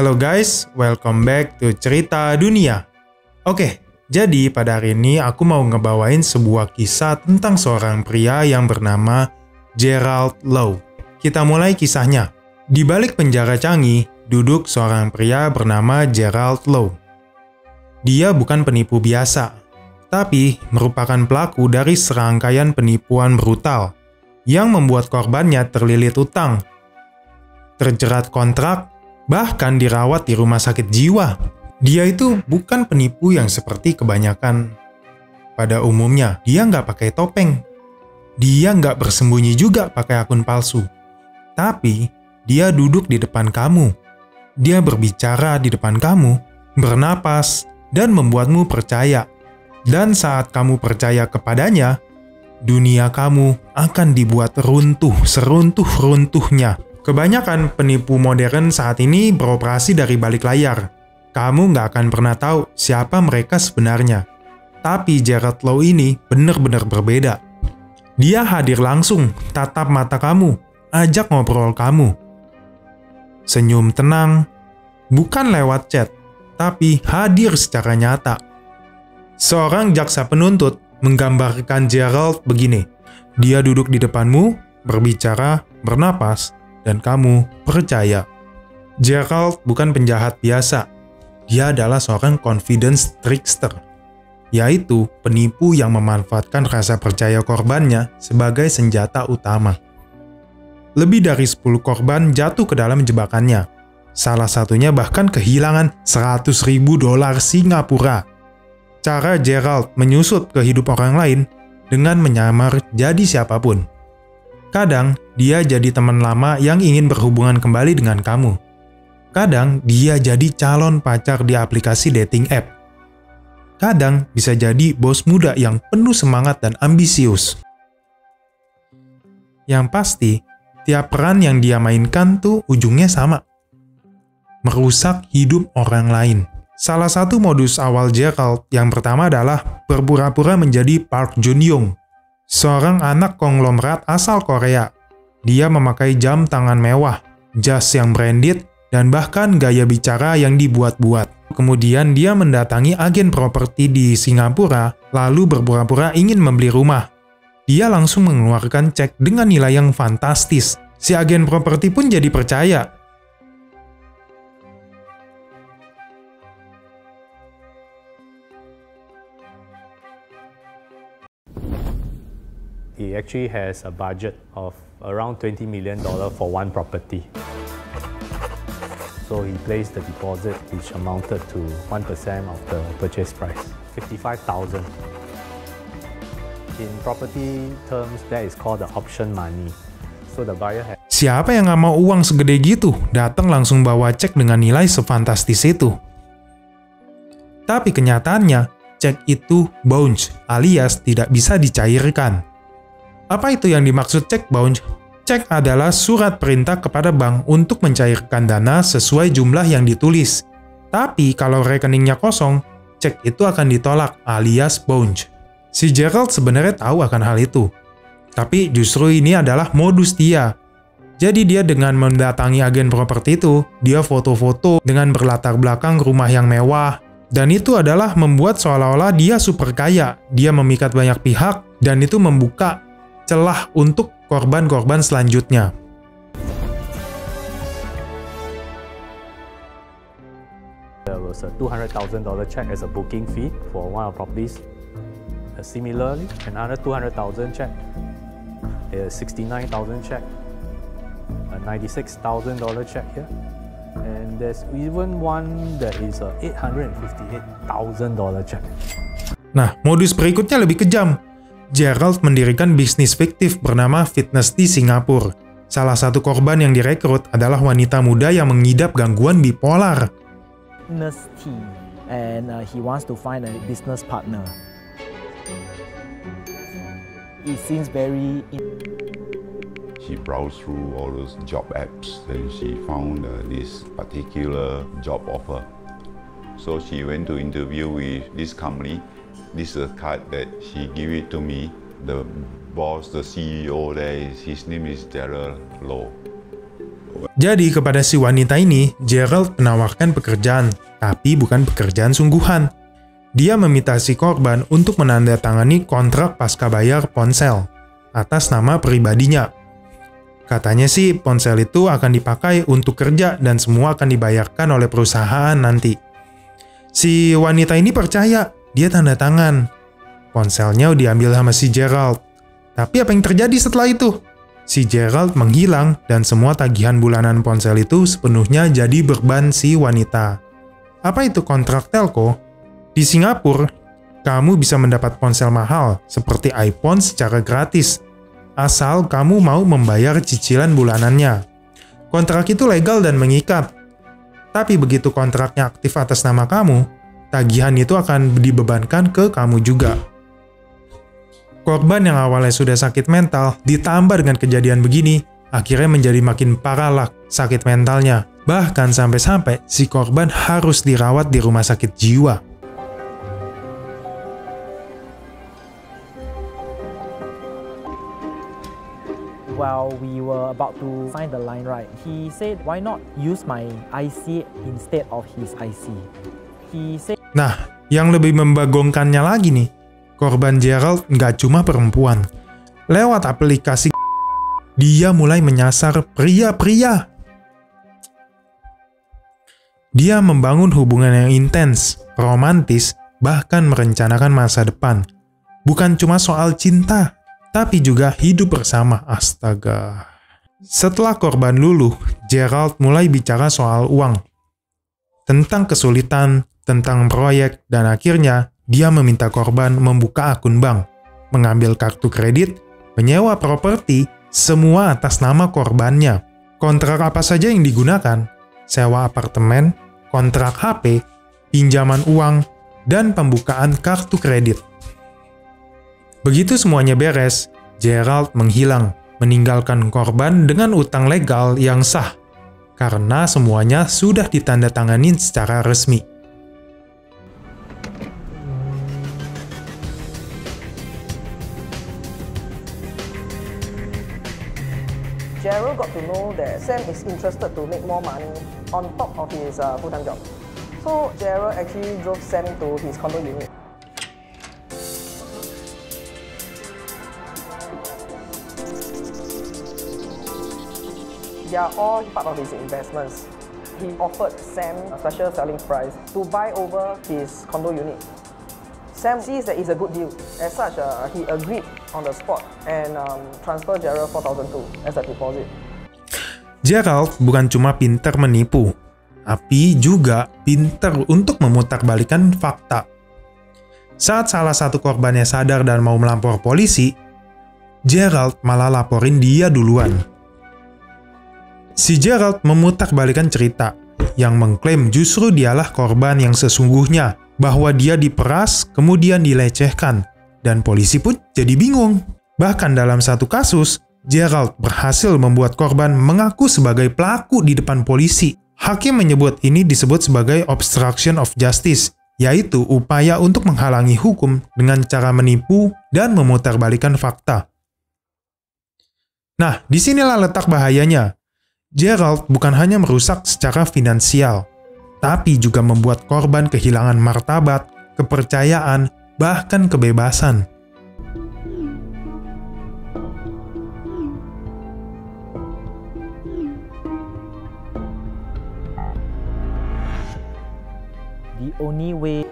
Halo guys, welcome back to Cerita Dunia. Oke, jadi pada hari ini aku mau ngebawain sebuah kisah tentang seorang pria yang bernama Gerald Low. Kita mulai kisahnya. Di balik penjara canggih, duduk seorang pria bernama Gerald Low. Dia bukan penipu biasa, tapi merupakan pelaku dari serangkaian penipuan brutal yang membuat korbannya terlilit utang, terjerat kontrak, bahkan dirawat di rumah sakit jiwa. Dia itu bukan penipu yang seperti kebanyakan. Pada umumnya, dia nggak pakai topeng. Dia nggak bersembunyi juga pakai akun palsu. Tapi, dia duduk di depan kamu. Dia berbicara di depan kamu, bernapas, dan membuatmu percaya. Dan saat kamu percaya kepadanya, dunia kamu akan dibuat runtuh seruntuh-runtuhnya. Kebanyakan penipu modern saat ini beroperasi dari balik layar. Kamu nggak akan pernah tahu siapa mereka sebenarnya. Tapi Gerald Low ini benar-benar berbeda. Dia hadir langsung, tatap mata kamu, ajak ngobrol kamu. Senyum tenang, bukan lewat chat, tapi hadir secara nyata. Seorang jaksa penuntut menggambarkan Gerald begini. Dia duduk di depanmu, berbicara, bernapas, dan kamu percaya. Gerald bukan penjahat biasa. Dia adalah seorang confidence trickster, yaitu penipu yang memanfaatkan rasa percaya korbannya sebagai senjata utama. Lebih dari 10 korban jatuh ke dalam jebakannya. Salah satunya bahkan kehilangan $100.000 Singapura. Cara Gerald menyusup ke hidup orang lain dengan menyamar jadi siapapun. Kadang, dia jadi teman lama yang ingin berhubungan kembali dengan kamu. Kadang, dia jadi calon pacar di aplikasi dating app. Kadang, bisa jadi bos muda yang penuh semangat dan ambisius. Yang pasti, tiap peran yang dia mainkan tuh ujungnya sama. Merusak hidup orang lain. Salah satu modus awal Gerald yang pertama adalah berpura-pura menjadi Park Jun Young, seorang anak konglomerat asal Korea. Dia memakai jam tangan mewah, jas yang branded, dan bahkan gaya bicara yang dibuat-buat. Kemudian dia mendatangi agen properti di Singapura, lalu berpura-pura ingin membeli rumah. Dia langsung mengeluarkan cek dengan nilai yang fantastis. Si agen properti pun jadi percaya. He actually has a budget of around $20 million for one property. So he placed the deposit which amounted to 1% of the purchase price, $55,000. In property terms, that is called the option money. So the buyer has... Siapa yang nggak mau uang segede gitu? Datang langsung bawa cek dengan nilai sefantastis itu. Tapi kenyataannya, cek itu bounce alias tidak bisa dicairkan. Apa itu yang dimaksud cek bounce? Cek adalah surat perintah kepada bank untuk mencairkan dana sesuai jumlah yang ditulis. Tapi kalau rekeningnya kosong, cek itu akan ditolak alias bounce. Si Gerald sebenarnya tahu akan hal itu. Tapi justru ini adalah modus dia. Jadi dia dengan mendatangi agen properti itu, dia foto-foto dengan berlatar belakang rumah yang mewah. Dan itu adalah membuat seolah-olah dia super kaya. Dia memikat banyak pihak dan itu membuka celah untuk korban-korban selanjutnya. There was a $200,000 check as a booking fee for one of the properties. Similarly, another $200,000 check, a $69,000 check, a $96,000 check here, and there's even one that is a $858,000 check. Nah, modus berikutnya lebih kejam. Gerald mendirikan bisnis fiktif bernama Fitness di Singapura. Salah satu korban yang direkrut adalah wanita muda yang mengidap gangguan bipolar. Fitness tea, and he wants to find a business partner. It seems very... She browsed through all those job apps, then she found this particular job offer. So she went to interview with this company. This is a card that she gave it to me. The boss, the CEO there, his name is Gerald Low. Jadi kepada si wanita ini, Gerald menawarkan pekerjaan, tapi bukan pekerjaan sungguhan. Dia meminta si korban untuk menandatangani kontrak pasca bayar ponsel atas nama pribadinya. Katanya sih ponsel itu akan dipakai untuk kerja dan semua akan dibayarkan oleh perusahaan nanti. Si wanita ini percaya, dia tanda tangan. Ponselnya diambil sama si Gerald. Tapi apa yang terjadi setelah itu? Si Gerald menghilang dan semua tagihan bulanan ponsel itu sepenuhnya jadi beban si wanita. Apa itu kontrak telco? Di Singapura, kamu bisa mendapat ponsel mahal seperti iPhone secara gratis, asal kamu mau membayar cicilan bulanannya. Kontrak itu legal dan mengikat. Tapi begitu kontraknya aktif atas nama kamu, tagihan itu akan dibebankan ke kamu juga. Korban yang awalnya sudah sakit mental, ditambah dengan kejadian begini, akhirnya menjadi makin parah sakit mentalnya. Bahkan sampai-sampai si korban harus dirawat di rumah sakit jiwa. While we were about to sign the line, right, he said, why not use my IC instead of his IC? He said, Nah, yang lebih membagongkannya lagi nih, korban Gerald nggak cuma perempuan. Lewat aplikasi, dia mulai menyasar pria-pria. Dia membangun hubungan yang intens, romantis, bahkan merencanakan masa depan. Bukan cuma soal cinta, tapi juga hidup bersama. Astaga. Setelah korban luluh, Gerald mulai bicara soal uang. Tentang kesulitan, tentang proyek, dan akhirnya dia meminta korban membuka akun bank, mengambil kartu kredit, menyewa properti, semua atas nama korbannya. Kontrak apa saja yang digunakan? Sewa apartemen, kontrak HP, pinjaman uang, dan pembukaan kartu kredit. Begitu semuanya beres, Gerald menghilang, meninggalkan korban dengan utang legal yang sah, karena semuanya sudah ditandatangani secara resmi. Gerald got to know that Sam is interested to make more money on top of his full-time job. So Gerald actually drove Sam to his condo unit. They are all part of his investments. He offered Sam a special selling price to buy over his condo unit. Sam sees that it's a good deal. As such, he agreed on the spot and transferred Gerald 4,002 as a deposit. Gerald bukan cuma pintar menipu, tapi juga pintar untuk memutarbalikkan fakta. Saat salah satu korbannya sadar dan mau melapor polisi, Gerald malah laporin dia duluan. Si Gerald memutarbalikkan cerita, yang mengklaim justru dialah korban yang sesungguhnya, bahwa dia diperas kemudian dilecehkan, dan polisi pun jadi bingung. Bahkan dalam satu kasus, Gerald berhasil membuat korban mengaku sebagai pelaku di depan polisi. Hakim menyebut ini disebut sebagai obstruction of justice, yaitu upaya untuk menghalangi hukum dengan cara menipu dan memutarbalikkan fakta. Nah, disinilah letak bahayanya. Gerald bukan hanya merusak secara finansial, tapi juga membuat korban kehilangan martabat, kepercayaan, bahkan kebebasan. the only way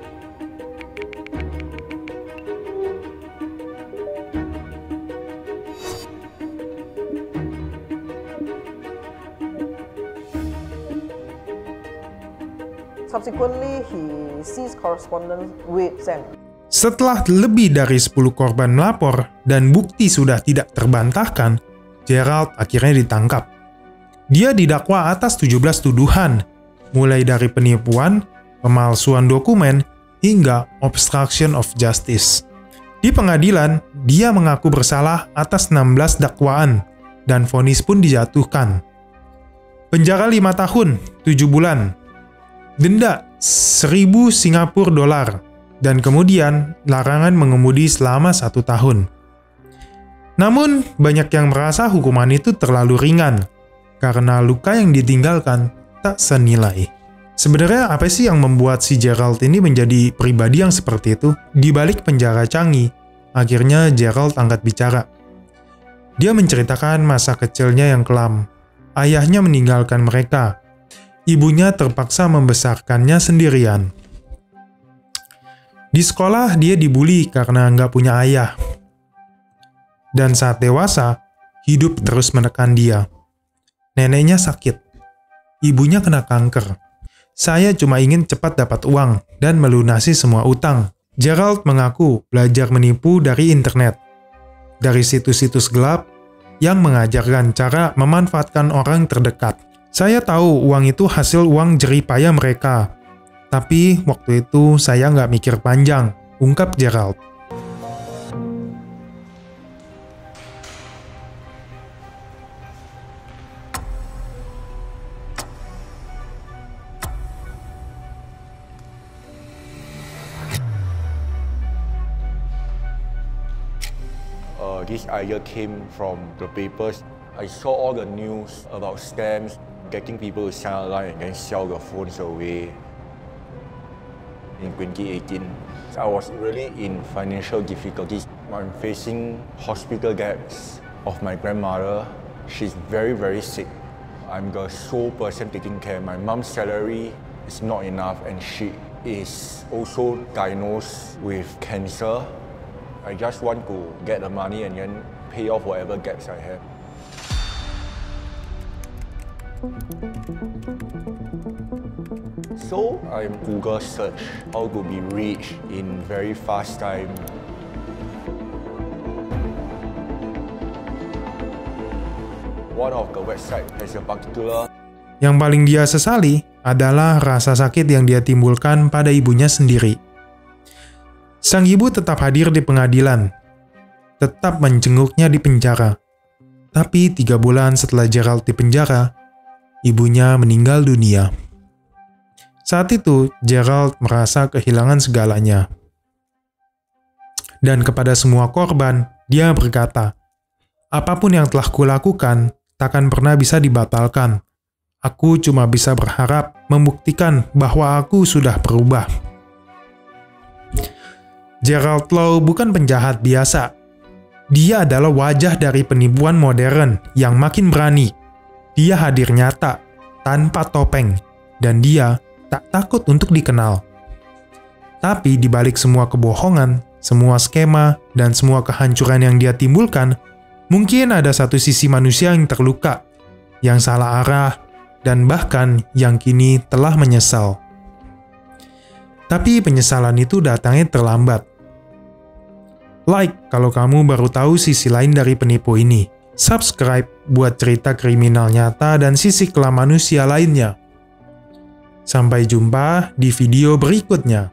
Subsequently, he ceased correspondence with Sam. Setelah lebih dari 10 korban melapor dan bukti sudah tidak terbantahkan, Gerald akhirnya ditangkap. Dia didakwa atas 17 tuduhan, mulai dari penipuan, pemalsuan dokumen, hingga obstruction of justice. Di pengadilan, dia mengaku bersalah atas 16 dakwaan, dan vonis pun dijatuhkan. Penjara 5 tahun, 7 bulan, denda 1.000 Singapura dolar, dan kemudian larangan mengemudi selama 1 tahun. Namun, banyak yang merasa hukuman itu terlalu ringan, karena luka yang ditinggalkan tak senilai. Sebenarnya apa sih yang membuat si Gerald ini menjadi pribadi yang seperti itu? Di balik penjara canggih, akhirnya Gerald angkat bicara. Dia menceritakan masa kecilnya yang kelam. Ayahnya meninggalkan mereka. Ibunya terpaksa membesarkannya sendirian. Di sekolah dia dibully karena nggak punya ayah. Dan saat dewasa, hidup terus menekan dia. Neneknya sakit. Ibunya kena kanker. Saya cuma ingin cepat dapat uang dan melunasi semua utang. Gerald mengaku belajar menipu dari internet. Dari situs-situs gelap yang mengajarkan cara memanfaatkan orang terdekat. Saya tahu uang itu hasil uang jerih payah mereka. Tapi waktu itu saya nggak mikir panjang, ungkap Gerald. This idea came from the papers. I saw all the news about scams, getting people to sign online and then sell their phones away. In 2018, I was really in financial difficulties. I'm facing hospital debts of my grandmother. She's very, very sick. I'm the sole person taking care. My mom's salary is not enough and she is also diagnosed with cancer. I just want to get the money and then pay off whatever debts I have. So I Google search how to be rich in very fast time. One of the website has a particular. Yang paling dia sesali adalah rasa sakit yang dia timbulkan pada ibunya sendiri. Sang ibu tetap hadir di pengadilan, tetap menjenguknya di penjara. Tapi 3 bulan setelah Gerald di penjara, ibunya meninggal dunia. Saat itu, Gerald merasa kehilangan segalanya. Dan kepada semua korban, dia berkata, "Apapun yang telah kulakukan, takkan pernah bisa dibatalkan. Aku cuma bisa berharap membuktikan bahwa aku sudah berubah." Gerald Low bukan penjahat biasa. Dia adalah wajah dari penipuan modern yang makin berani. Dia hadir nyata, tanpa topeng, dan dia tak takut untuk dikenal. Tapi di balik semua kebohongan, semua skema, dan semua kehancuran yang dia timbulkan, mungkin ada satu sisi manusia yang terluka, yang salah arah, dan bahkan yang kini telah menyesal. Tapi penyesalan itu datangnya terlambat. Like kalau kamu baru tahu sisi lain dari penipu ini. Subscribe buat cerita kriminal nyata dan sisi kelam manusia lainnya. Sampai jumpa di video berikutnya.